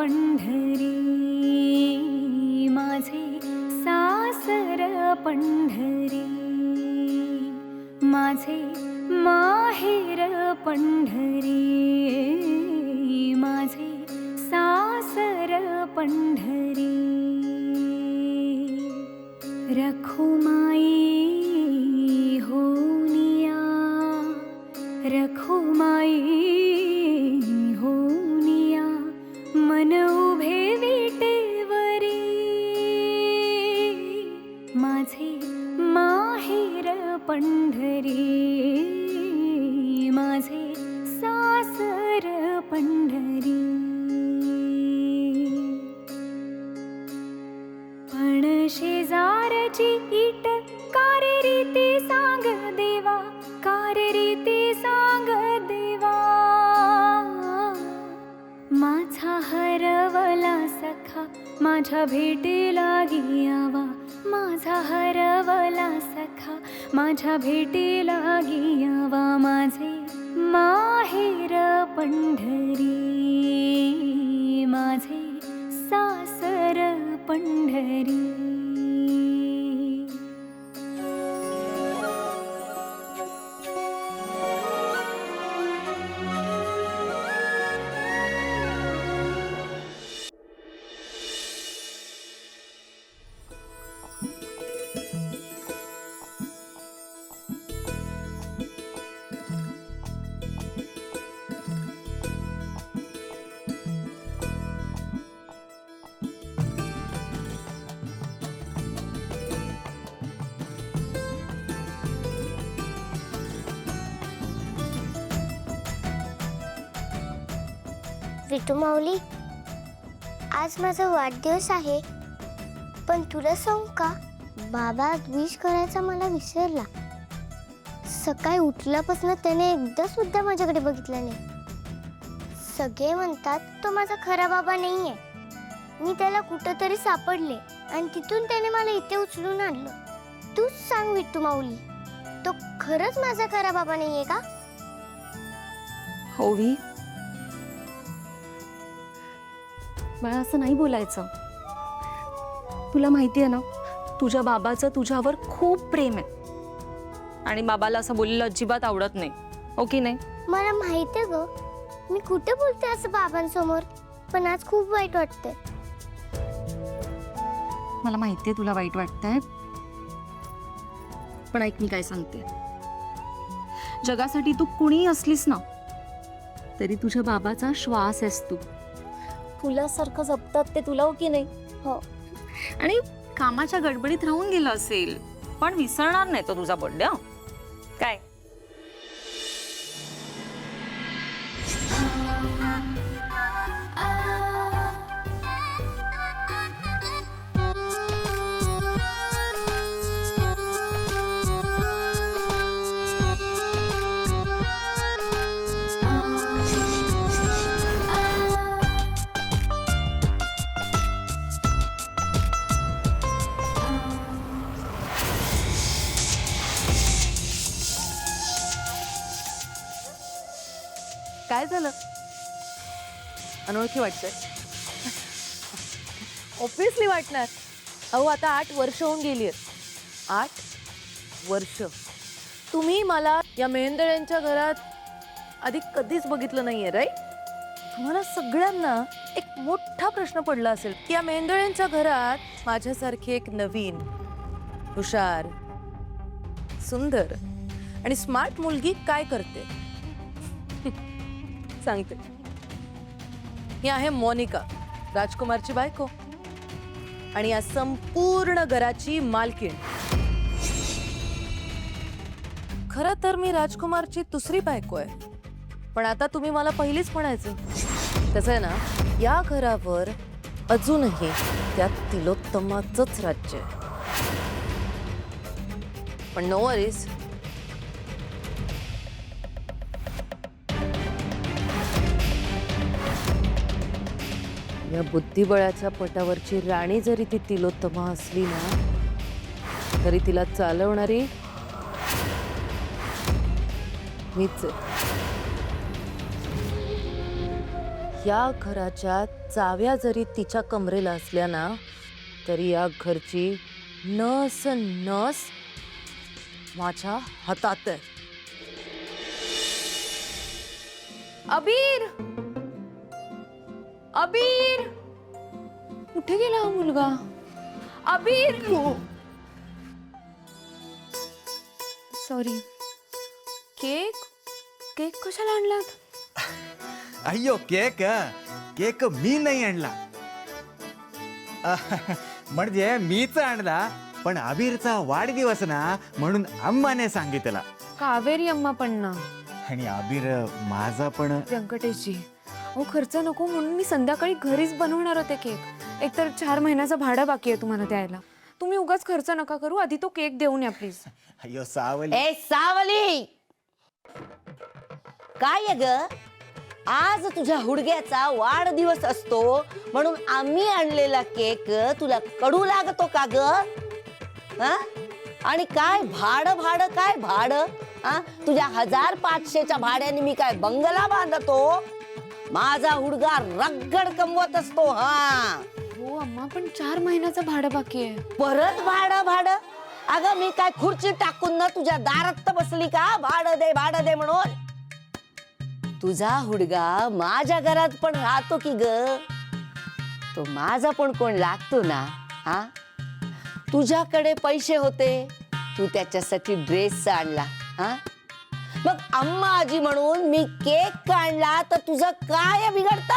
पंढरी, माझे सासर पंढरी, माझे माहेर पंढरी, माझे सासर पंढरी. रखुमाई होनिया, रखुमाई होनिया, मन उभे विटेवरी, माझे माहेर पंढरी, माझे सासर पंढरी. पण शेजारची इट कारे रीती सांग देवा, कारे रीती सांग देवा, माझा हरवला सखा माझ्या भेटीला यावा, माझा हरवला सखा माझ्या भेटीला यावा, माझे माहेर पंढरी, माझे सासर पंढरी. विठू माऊली, आज माझा वाढदिवस आहे, पण तुला सांगू का, बाबा विश करायचा मला विसरला. सकाळी उठल्यापासून त्याने एकदा सुद्धा माझ्याकडे बघितलं नाही. सगळे म्हणतात तो माझा खरा बाबा नाहीये. मी त्याला कुठंतरी सापडले आणि तिथून त्याने मला इथे उचलून आणलं. तूच सांग विठू माऊली, तो खरंच माझा खरा बाबा नाहीये का? होवी, मला असं नाही बोलायचं. तुला माहिती आहे ना, तुझ्या बाबाचं तुझ्यावर खूप प्रेम आहे आणि बाबाला असं बोललेलं अजिबात आवडत नाही, हो की नाही? मला माहिती आहे ग, मी कुठे बोलते असं बाबांसमोर, पण आज खूप वाईट वाटतंय. मला माहिती आहे तुला वाईट वाटतंय, पण ऐक मी काय सांगते. जगासाठी तू कुणी असलीस ना तरी तुझ्या बाबाचा श्वास आहेस तू. फुलासारखं जपतात ते तुला, हो की नाही? हो. आणि कामाच्या गडबडीत राहून गेलं असेल, पण विसरणार नाही तो तुझा बर्थडे. काय काय झालं? अनोळखी वाटतंय. ऑब्विसली वाटणार. अहो, आता 8 वर्ष होऊन गेली आहेत. 8 वर्ष. तुम्ही मला या मेहेंदळ्यांच्या घरात आधी कधीच बघितलं नाहीये, राईट? तुम्हाला सगळ्यांना एक मोठा प्रश्न पडला असेल की या मेहेंदळ्यांच्या घरात माझ्यासारखी एक नवीन, हुशार, सुंदर आणि स्मार्ट मुलगी काय करते. सांगते. ही आहे मोनिका, राजकुमारची बायको आणि या संपूर्ण घराची मालकीण. खरं तर मी राजकुमारची दुसरी बायको आहे, पण आता तुम्ही मला पहिलीच म्हणायचं. कसं आहे ना, या घरावर अजूनही त्या तिलोत्तमाचंच राज्य आहे. पण नो वरीज, या बुद्धिबळाच्या पटावरची राणी जरी ती तिलोत्तमा असली ना, तरी तिला चालवणारी मीच आहे. या घराच्या चाव्या जरी तिच्या कमरेला असल्या ना तरी या घरची नस नस माझ्या हातात आहे. अबीर, अबीर, कुठे गेला हा मुलगा? अबीर, सॉरी. केक केक कशाला आणलात? अय्यो केक केक मी नाही आणला. म्हणजे मीच आणला, पण अबीरचा वाढदिवस ना म्हणून अम्माने सांगितला. कावेरी अम्मा पण ना. आणि अबीर माझा पण. व्यंकटेशजी, अहो खर्च नको म्हणून मी संध्याकाळी घरीच बनवणार होते केक. एकतर 4 महिन्याचं भाडं बाकी आहे तुम्हाला द्यायला. तुम्ही उगाच खर्च नका करू, आधी तो केक देऊन या प्लीज. अय्यो सावली. ए सावली, काय आहे ग? आज तुझ्या हुडग्याचा वाढदिवस असतो म्हणून आम्ही आणलेला केक तुला कडू लागतो का ग? हा? आणि काय भाडं भाडं काय भाडं? हा? तुझ्या 1500च्या भाड्याने मी काय बंगला बांधतो? माझा हुडगा रगड कमवत असतो. हा हो अम्मा, पण 4 महिन्याचं भाडं बाकी आहे. परत भाडं? अगं मी काय खुर्ची टाकून ना तुझ्या दारात बसली का भाडं दे म्हणून? तुझा हुडगा माझ्या घरात पण राहतो की ग. तो माझा पण कोण लागतो ना. हा, तुझ्याकडे पैसे होते, तू त्याच्यासाठी ड्रेस आणला. हा, मग अम्मा आजी म्हणून मी केक आणला तर तुझं काय बिघडत?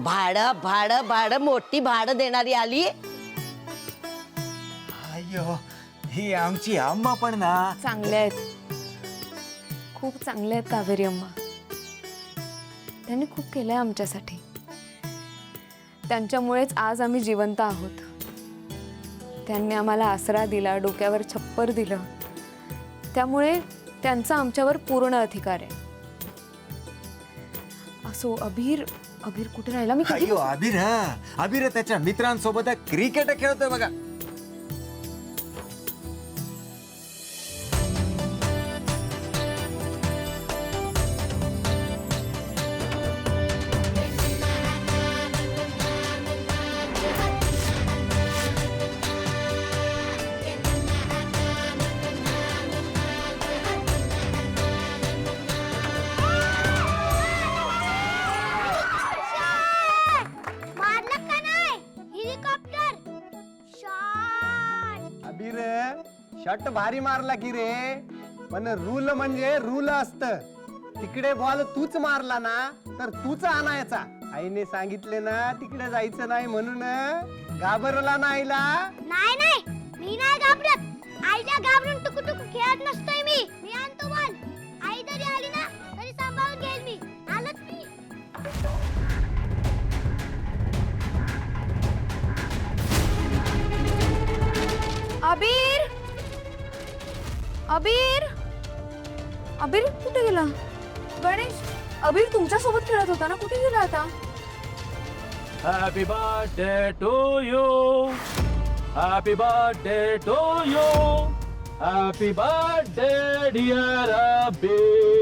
भाडं मोठी भाडं देणारी आली. अय्यो, ही आमची अम्मा पण ना. चांगले आहेत, खूप चांगले आहेत कावेरी अम्मा. त्यांनी खूप केलंय आमच्यासाठी. त्यांच्यामुळेच आज आम्ही जिवंत आहोत. त्यांनी आम्हाला आसरा दिला, डोक्यावर छप्पर दिलं. त्यामुळे त्यांचा आमच्यावर पूर्ण अधिकार आहे. असो, अबीर कुठे राहिला? मी अय्यो अबीर त्याच्या मित्रांसोबत क्रिकेट खेळतोय बघा. मारलं का नाही? Helicopter shot. अबीर शॉट भारी मारला की रे, पण रूल म्हणजे रूल असत. तिकडे बॉल तूच मारला ना तर तूच आणायचा. आईने सांगितले ना तिकडे जायचं नाही म्हणून. घाबरला नाहीला? नाही, मी नाही घाबरत. आईला घाबरून टुकू खेळत नसतोय मी. मी आणतो बॉल. आई जरी आली ना तरी सांभाळून घेईल मी. आलंच मी. अबीर कुठे गेला? गणेश, अबीर तुमच्या सोबत खेळत होता ना, कुठे गेला आता? Happy birthday to you. Happy birthday to you. Happy birthday, dear Abir.